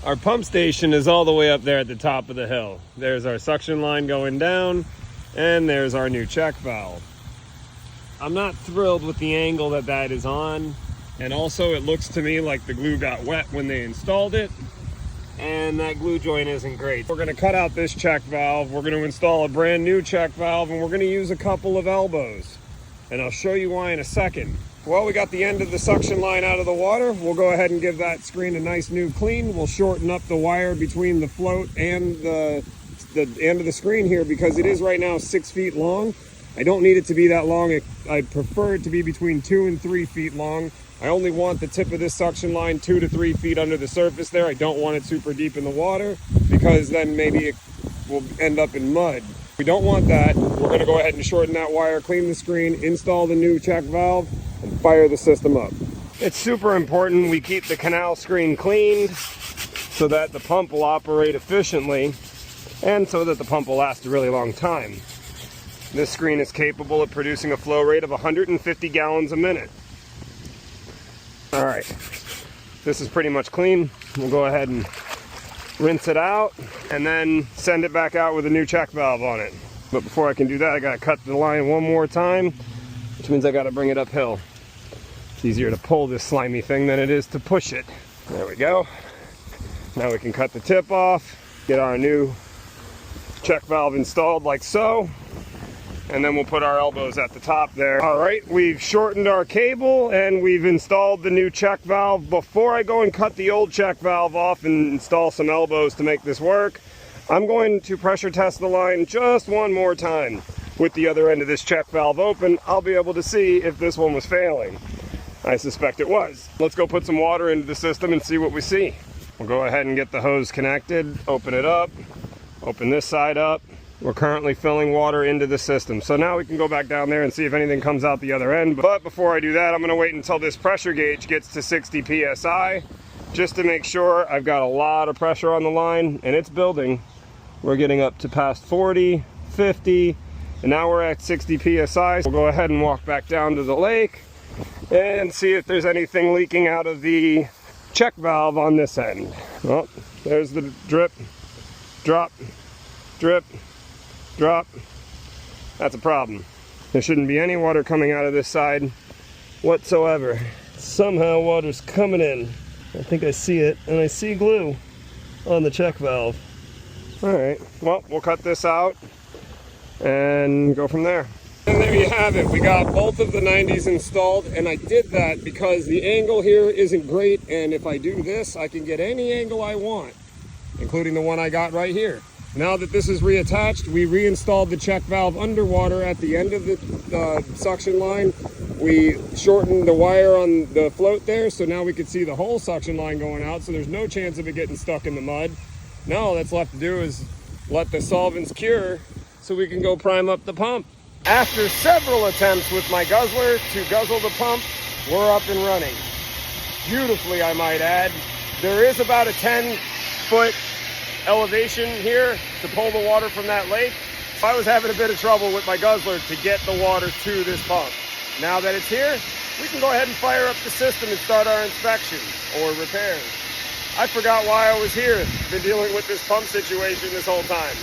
Our pump station is all the way up there at the top of the hill. There's our suction line going down, and there's our new check valve. I'm not thrilled with the angle that that is on, and also it looks to me like the glue got wet when they installed it, and that glue joint isn't great. We're going to cut out this check valve, we're going to install a brand new check valve, and we're going to use a couple of elbows, and I'll show you why in a second. Well, we got the end of the suction line out of the water. We'll go ahead and give that screen a nice new clean. We'll shorten up the wire between the float and the end of the screen here, because it is right now 6 feet long. I don't need it to be that long. I prefer it to be between 2 and 3 feet long. I only want the tip of this suction line 2 to 3 feet under the surface there. I don't want it super deep in the water, because then maybe it will end up in mud. We don't want that. We're going to go ahead and shorten that wire, clean the screen, install the new check valve, and fire the system up. It's super important we keep the canal screen cleaned so that the pump will operate efficiently and so that the pump will last a really long time. This screen is capable of producing a flow rate of 150 gallons a minute. All right, this is pretty much clean. We'll go ahead and rinse it out and then send it back out with a new check valve on it. But before I can do that, I gotta cut the line one more time, which means I gotta bring it uphill. It's easier to pull this slimy thing than it is to push it. There we go. Now we can cut the tip off, get our new check valve installed like so, and then we'll put our elbows at the top there. All right, we've shortened our cable and we've installed the new check valve. Before I go and cut the old check valve off and install some elbows to make this work, I'm going to pressure test the line just one more time. With the other end of this check valve open, I'll be able to see if this one was failing. I suspect it was. Let's go put some water into the system and see what we see. We'll go ahead and get the hose connected, open it up, open this side up. We're currently filling water into the system. So now we can go back down there and see if anything comes out the other end. But before I do that, I'm gonna wait until this pressure gauge gets to 60 PSI, just to make sure. I've got a lot of pressure on the line and it's building. We're getting up to past 40, 50, and now we're at 60 PSI. We'll go ahead and walk back down to the lake and see if there's anything leaking out of the check valve on this end. Well, there's the drip, drop, drip, drop. That's a problem. There shouldn't be any water coming out of this side whatsoever. Somehow water's coming in. I think I see it, and I see glue on the check valve. All right, well, we'll cut this out and go from there. And there you have it. We got both of the 90s installed, and I did that because the angle here isn't great, and if I do this, I can get any angle I want, including the one I got right here. Now that this is reattached, we reinstalled the check valve underwater at the end of the suction line. We shortened the wire on the float there, so now we can see the whole suction line going out, so there's no chance of it getting stuck in the mud. Now all that's left to do is let the solvents cure so we can go prime up the pump. After several attempts with my guzzler to guzzle the pump, we're up and running. Beautifully, I might add. There is about a 10-foot elevation here to pull the water from that lake. I was having a bit of trouble with my guzzler to get the water to this pump. Now that it's here, we can go ahead and fire up the system and start our inspection or repairs. I forgot why I was here. Been dealing with this pump situation this whole time.